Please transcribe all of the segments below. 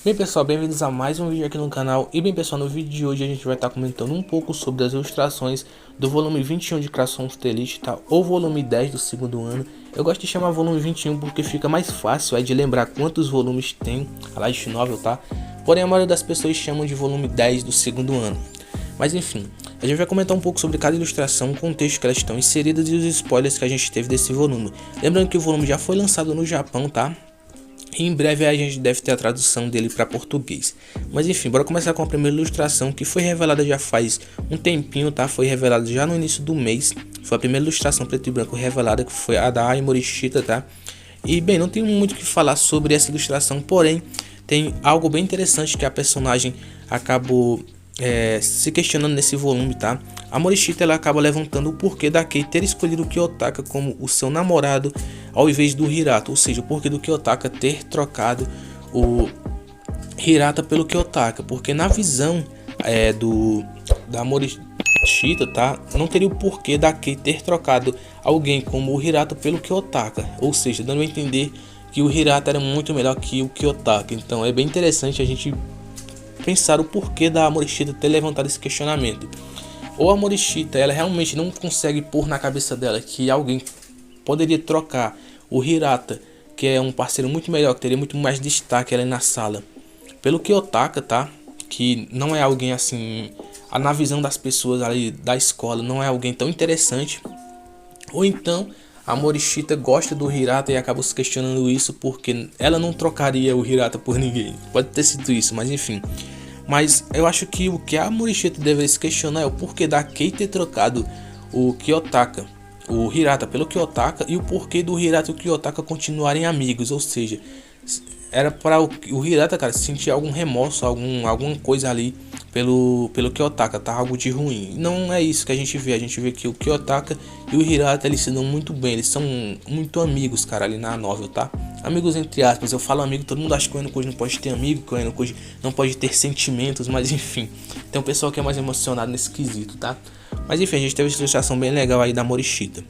Bem pessoal, bem-vindos a mais um vídeo aqui no canal. E bem pessoal, no vídeo de hoje a gente vai estar comentando um pouco sobre as ilustrações do volume 21 de Crayon of the Elite, tá? Ou volume 10 do segundo ano. Eu gosto de chamar volume 21 porque fica mais fácil aí de lembrar quantos volumes tem a Light Novel, tá? Porém a maioria das pessoas chamam de volume 10 do segundo ano. Mas enfim, a gente vai comentar um pouco sobre cada ilustração, o contexto que elas estão inseridas e os spoilers que a gente teve desse volume. Lembrando que o volume já foi lançado no Japão, tá? E em breve a gente deve ter a tradução dele para português. Mas enfim, bora começar com a primeira ilustração, que foi revelada já faz um tempinho, tá? Foi revelada já no início do mês. Foi a primeira ilustração preto e branco revelada, que foi a da Ai Morishita, tá? E bem, não tenho muito o que falar sobre essa ilustração, porém tem algo bem interessante que a personagem acabou se questionando nesse volume, tá? A Morishita ela acaba levantando o porquê da Kei ter escolhido o Kiyotaka como o seu namorado ao invés do Hirata, ou seja, o porquê do Kiyotaka ter trocado o Hirata pelo Kiyotaka, porque na visão da Morishita, tá? Não teria o porquê da Kei ter trocado alguém como o Hirata pelo Kiyotaka, ou seja, dando a entender que o Hirata era muito melhor que o Kiyotaka. Então é bem interessante a gente pensar o porquê da Morishita ter levantado esse questionamento. Ou a Morishita ela realmente não consegue pôr na cabeça dela que alguém poderia trocar o Hirata, que é um parceiro muito melhor, que teria muito mais destaque ali na sala, pelo Kiyotaka, tá? Que não é alguém assim, na visão das pessoas ali da escola, não é alguém tão interessante. Ou então a Morishita gosta do Hirata e acaba se questionando isso porque ela não trocaria o Hirata por ninguém. Pode ter sido isso, mas enfim. Mas eu acho que o que a Morishita deveria se questionar é o porquê da Kei ter trocado o Kiyotaka, o Hirata pelo Kiyotaka, e o porquê do Hirata e o Kiyotaka continuarem amigos. Ou seja, era para o Hirata, cara, sentir algum remorso, alguma coisa ali pelo Kiyotaka, tá? Algo de ruim. Não é isso que a gente vê que o Kiyotaka e o Hirata eles se dão muito bem, eles são muito amigos, cara, ali na novel, tá? Amigos entre aspas, eu falo amigo, todo mundo acha que o Enokuji não pode ter amigo, que o Enokuji não pode ter sentimentos, mas enfim, tem um pessoal que é mais emocionado nesse quesito, tá? Mas enfim, a gente teve uma ilustração bem legal aí da Morishita.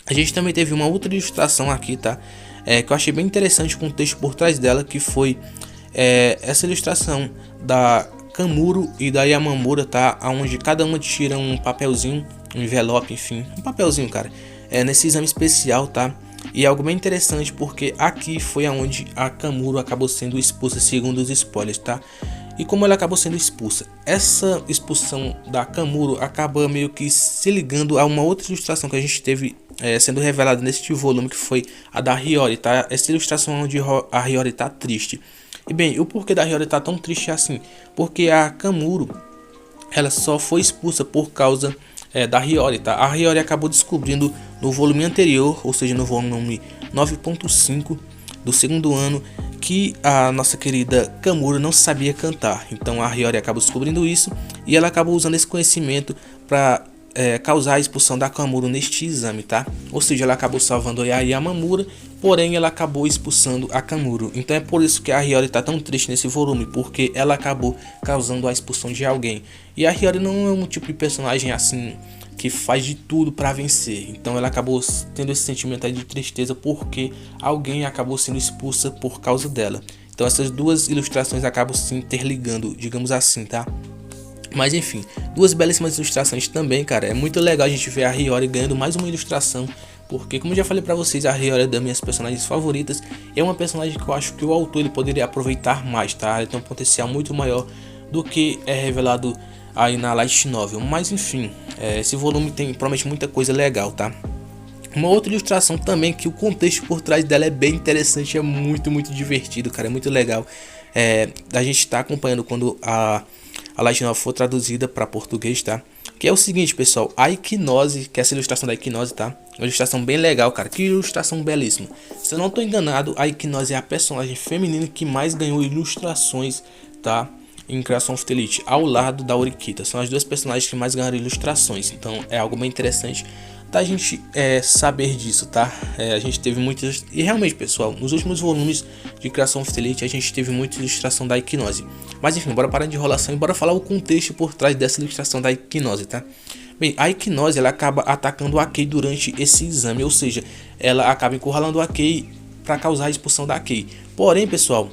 A gente também teve uma outra ilustração aqui, tá? Que eu achei bem interessante, com o texto por trás dela, que foi essa ilustração da Kamuro e da Yamamura, tá? Onde cada uma tira um papelzinho, um envelope, enfim, um papelzinho, cara, nesse exame especial, tá? E é algo bem interessante porque aqui foi aonde a Kamuro acabou sendo expulsa, segundo os spoilers, tá? E como ela acabou sendo expulsa, essa expulsão da Kamuro acaba meio que se ligando a uma outra ilustração que a gente teve sendo revelada neste volume, que foi a da Hiyori, tá? Essa ilustração onde a Hiyori tá triste. E bem, o porquê da Hiyori tá tão triste assim? Porque a Kamuro, ela só foi expulsa por causa da Hiyori, tá? A Hiyori acabou descobrindo no volume anterior, ou seja, no volume 9.5 do segundo ano, que a nossa querida Kamuro não sabia cantar. Então a Hiyori acabou descobrindo isso e ela acabou usando esse conhecimento para causar a expulsão da Kamuro neste exame, tá? Ou seja, ela acabou salvando a Yamamura, porém ela acabou expulsando a Kamuro. Então é por isso que a Hiyori tá tão triste nesse volume, porque ela acabou causando a expulsão de alguém. E a Hiyori não é um tipo de personagem assim que faz de tudo para vencer. Então ela acabou tendo esse sentimento aí de tristeza porque alguém acabou sendo expulsa por causa dela. Então essas duas ilustrações acabam se interligando, digamos assim, tá? Mas enfim, duas belíssimas ilustrações também, cara. É muito legal a gente ver a Hiyori ganhando mais uma ilustração, porque como eu já falei pra vocês, a Hiyori é das minhas personagens favoritas. É uma personagem que eu acho que o autor ele poderia aproveitar mais, tá? Ela tem um potencial muito maior do que é revelado aí na Light Novel. Mas enfim, esse volume promete muita coisa legal, tá? Uma outra ilustração também que o contexto por trás dela é bem interessante, é muito divertido, cara, é muito legal. A gente tá acompanhando quando a Light Novel for traduzida para português, tá? Que é o seguinte, pessoal, a Equinose, que é essa ilustração da Equinose, tá? Uma ilustração bem legal, cara, que ilustração belíssima. Se eu não tô enganado, a Equinose é a personagem feminina que mais ganhou ilustrações, tá? Em Crayon of the Elite, ao lado da Orikita. São as duas personagens que mais ganharam ilustrações. Então é algo bem interessante da gente saber disso, tá? A gente teve muitas... E realmente, pessoal, nos últimos volumes de Crayon of the Elite a gente teve muita ilustração da Equinose. Mas enfim, bora parar de enrolação e bora falar o contexto por trás dessa ilustração da Equinose, tá? Bem, a Equinose ela acaba atacando a Kei durante esse exame. Ou seja, ela acaba encurralando a Kei para causar a expulsão da Kei. Porém, pessoal,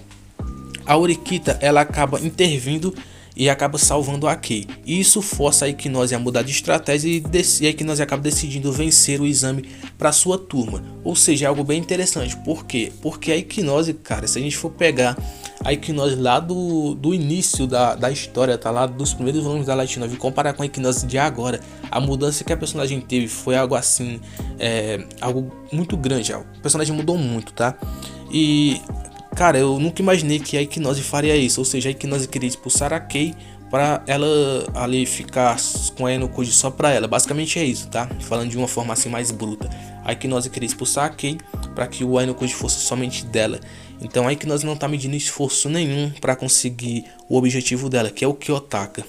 a Orikita ela acaba intervindo e acaba salvando a Kei. E isso força a Equinose a mudar de estratégia e a Equinose acaba decidindo vencer o exame para sua turma. Ou seja, é algo bem interessante. Por quê? Porque a Equinose, cara, se a gente for pegar a Equinose lá do início da história, tá lá dos primeiros volumes da Light Novel, e comparar com a Equinose de agora, a mudança que a personagem teve foi algo assim, algo muito grande. O personagem mudou muito, tá? E cara, eu nunca imaginei que a Equinose faria isso, ou seja, a Equinose queria expulsar a Kei para ela ali ficar com a Aenokoji só pra ela. Basicamente é isso, tá? Falando de uma forma assim mais bruta. A Equinose queria expulsar a Kei para que o Aenokoji fosse somente dela. Então a Equinose não tá medindo esforço nenhum para conseguir o objetivo dela, que é o Kiyotaka.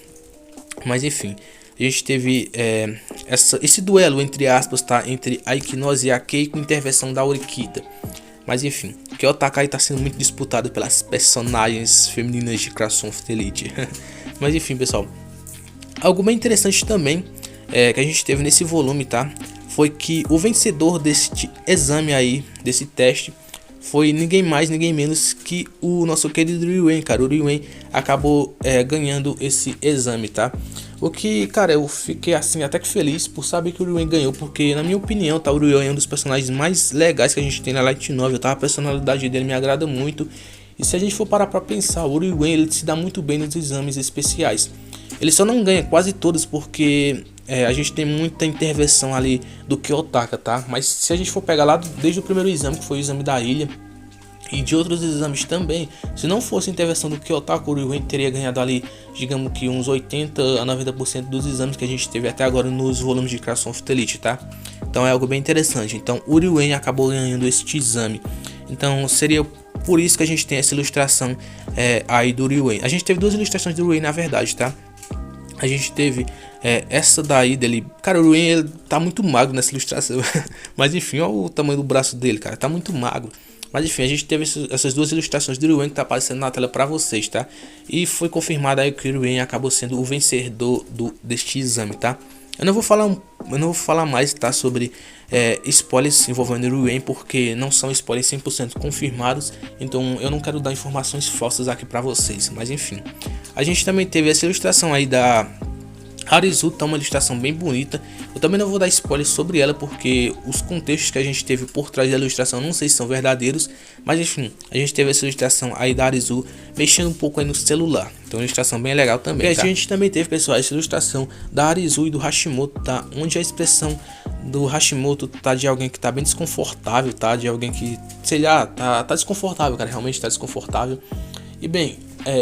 Mas enfim, a gente teve esse duelo entre aspas, tá? Entre a Equinose e a Kei com intervenção da Orikita. Mas enfim, o Kiyotaka aí tá sendo muito disputado pelas personagens femininas de Classroom of the Elite. Mas enfim, pessoal, algo bem interessante também que a gente teve nesse volume, tá? Foi que o vencedor desse exame aí, desse teste, foi ninguém mais, ninguém menos que o nosso querido Ryuen, cara. O Ryuen acabou ganhando esse exame, tá? O que, cara, eu fiquei assim até que feliz por saber que o Ryuen ganhou, porque na minha opinião, tá, o Ryuen é um dos personagens mais legais que a gente tem na Light Novel, tá? A personalidade dele me agrada muito. E se a gente for parar pra pensar, o Ryuen ele se dá muito bem nos exames especiais. Ele só não ganha quase todos porque a gente tem muita intervenção ali do Kiyotaka, tá? Mas se a gente for pegar lá desde o primeiro exame, que foi o exame da ilha, e de outros exames também, se não fosse a intervenção do Kiyotaka, o Ryuen teria ganhado ali, digamos que uns 80 a 90% dos exames que a gente teve até agora nos volumes de Classroom of the Elite, tá? Então é algo bem interessante. Então o Ryuen acabou ganhando este exame. Então seria por isso que a gente tem essa ilustração aí do Ryuen. A gente teve duas ilustrações do Ryuen na verdade, tá? A gente teve essa daí dele. Cara, o Ryuen ele tá muito magro nessa ilustração. Mas enfim, olha o tamanho do braço dele, cara. Tá muito magro. Mas enfim, a gente teve essas duas ilustrações do Ryuen que tá aparecendo na tela pra vocês, tá? E foi confirmado aí que o Ryuen acabou sendo o vencedor deste exame, tá? Eu não vou falar mais, tá, sobre spoilers envolvendo o Ryuen, porque não são spoilers 100% confirmados. Então eu não quero dar informações falsas aqui pra vocês. Mas enfim, a gente também teve essa ilustração aí da Arizu, tá uma ilustração bem bonita. Eu também não vou dar spoiler sobre ela, porque os contextos que a gente teve por trás da ilustração não sei se são verdadeiros. Mas enfim, a gente teve essa ilustração aí da Arizu mexendo um pouco aí no celular. Então uma ilustração bem legal também, tá? A gente também teve, pessoal, essa ilustração da Arizu e do Hashimoto, tá? Onde a expressão do Hashimoto tá de alguém que tá bem desconfortável, tá? De alguém que, sei lá, tá desconfortável, cara, realmente tá desconfortável. E bem,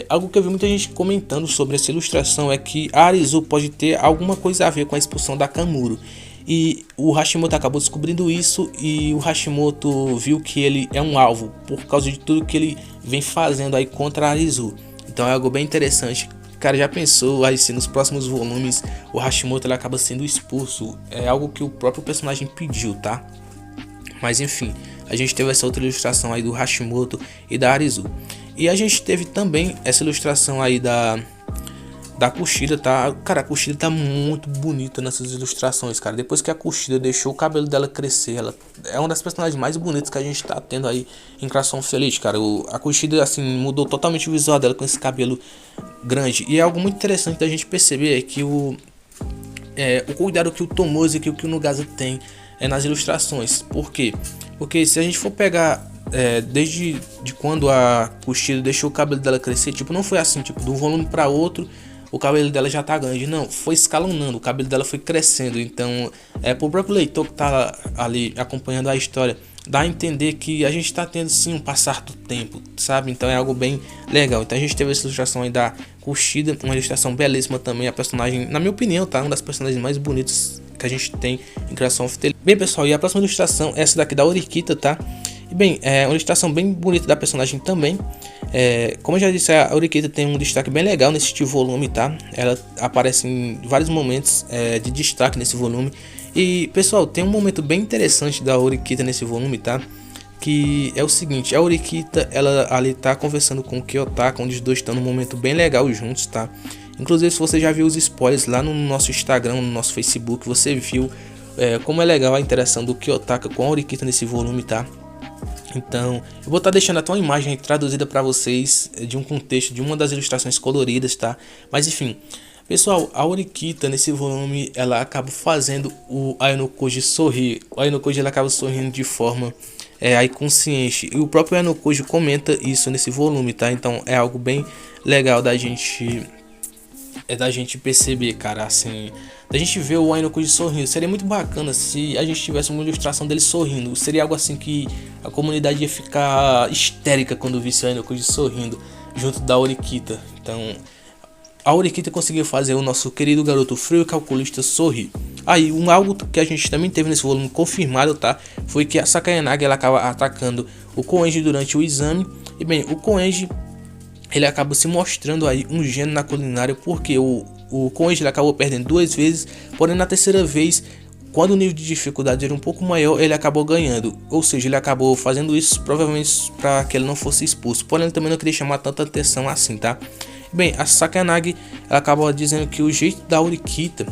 algo que eu vi muita gente comentando sobre essa ilustração é que a Arizu pode ter alguma coisa a ver com a expulsão da Kamuro. E o Hashimoto acabou descobrindo isso e o Hashimoto viu que ele é um alvo por causa de tudo que ele vem fazendo aí contra a Arizu. Então é algo bem interessante. Cara, já pensou aí se nos próximos volumes o Hashimoto ele acaba sendo expulso? É algo que o próprio personagem pediu, tá? Mas enfim, a gente teve essa outra ilustração aí do Hashimoto e da Arizu. E a gente teve também essa ilustração aí da Kushida, tá? Cara, a Kushida tá muito bonita nessas ilustrações, cara. Depois que a Kushida deixou o cabelo dela crescer, ela é uma das personagens mais bonitas que a gente tá tendo aí em Classroom of the Elite, cara. A Kushida, assim, mudou totalmente o visual dela com esse cabelo grande. E é algo muito interessante da gente perceber é que o cuidado que o Tomose e que o Nogasa tem nas ilustrações. Por quê? Porque se a gente for pegar desde quando a Kushida deixou o cabelo dela crescer, tipo, não foi assim, tipo, de um volume para outro o cabelo dela já tá grande, não, foi escalonando, o cabelo dela foi crescendo. Então pro próprio leitor que tá ali acompanhando a história, dá a entender que a gente tá tendo sim um passar do tempo, sabe? Então é algo bem legal. Então a gente teve essa ilustração aí da Kushida, uma ilustração belíssima também, a personagem, na minha opinião, tá, uma das personagens mais bonitas que a gente tem em Classroom of the Elite. Bem, pessoal, e a próxima ilustração é essa daqui da Orikita, tá? E bem, é uma ilustração bem bonita da personagem também. Como eu já disse, a Orikita tem um destaque bem legal nesse volume, tá? Ela aparece em vários momentos de destaque nesse volume. E, pessoal, tem um momento bem interessante da Orikita nesse volume, tá? Que é o seguinte, a Orikita, ela ali tá conversando com o Kiyotaka, onde os dois estão num momento bem legal juntos, tá? Inclusive, se você já viu os spoilers lá no nosso Instagram, no nosso Facebook, você viu como é legal a interação do Kiyotaka com a Orikita nesse volume, tá? Então, eu vou estar deixando até uma imagem traduzida para vocês de um contexto de uma das ilustrações coloridas, tá? Mas enfim, pessoal, a Orikita nesse volume ela acaba fazendo o Ayanokoji sorrir. O Ayanokoji ele acaba sorrindo de forma aí consciente. E o próprio Ayanokoji comenta isso nesse volume, tá? Então é algo bem legal da gente perceber, cara, assim, da gente ver o Ayanokoji sorrindo. Seria muito bacana se a gente tivesse uma ilustração dele sorrindo. Seria algo assim que a comunidade ia ficar histérica quando visse o Ayanokoji sorrindo junto da Orikita. Então, a Orikita conseguiu fazer o nosso querido garoto frio e calculista sorrir. Aí, algo que a gente também teve nesse volume confirmado, tá? Foi que a Sakayanagi ela acaba atacando o Koenji durante o exame. E bem, o Koenji ele acaba se mostrando aí um gênio na culinária, porque o Koenji ele acabou perdendo 2 vezes, porém na terceira vez, quando o nível de dificuldade era um pouco maior, ele acabou ganhando. Ou seja, ele acabou fazendo isso provavelmente para que ele não fosse expulso, porém ele também não queria chamar tanta atenção assim, tá? Bem, a Sakayanagi ela acaba dizendo que o jeito da Orikita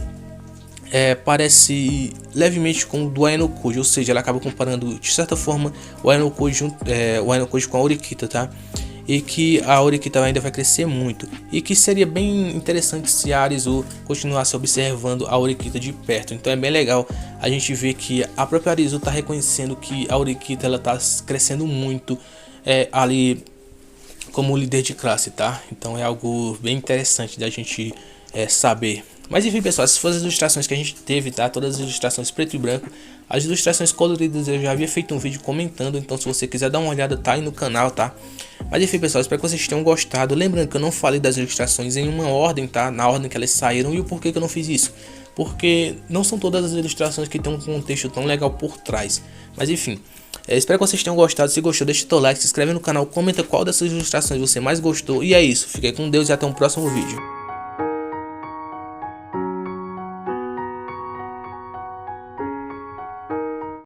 parece levemente com o do Ayanokoji, ou seja, ela acaba comparando de certa forma o Ayanokoji com a Orikita, tá? E que a Orikita ainda vai crescer muito, e que seria bem interessante se a Arizu continuasse observando a Orikita de perto. Então é bem legal a gente ver que a própria Arizu está reconhecendo que a Orikita ela está crescendo muito ali como líder de classe, tá? Então é algo bem interessante da gente saber. Mas enfim, pessoal, essas foram as ilustrações que a gente teve, tá? Todas as ilustrações preto e branco. As ilustrações coloridas eu já havia feito um vídeo comentando, então se você quiser dar uma olhada, tá aí no canal, tá? Mas enfim, pessoal, espero que vocês tenham gostado. Lembrando que eu não falei das ilustrações em uma ordem, tá? Na ordem que elas saíram. E o porquê que eu não fiz isso? Porque não são todas as ilustrações que tem um contexto tão legal por trás. Mas enfim, espero que vocês tenham gostado. Se gostou, deixa o teu like, se inscreve no canal, comenta qual dessas ilustrações você mais gostou. E é isso, fiquem com Deus e até um próximo vídeo.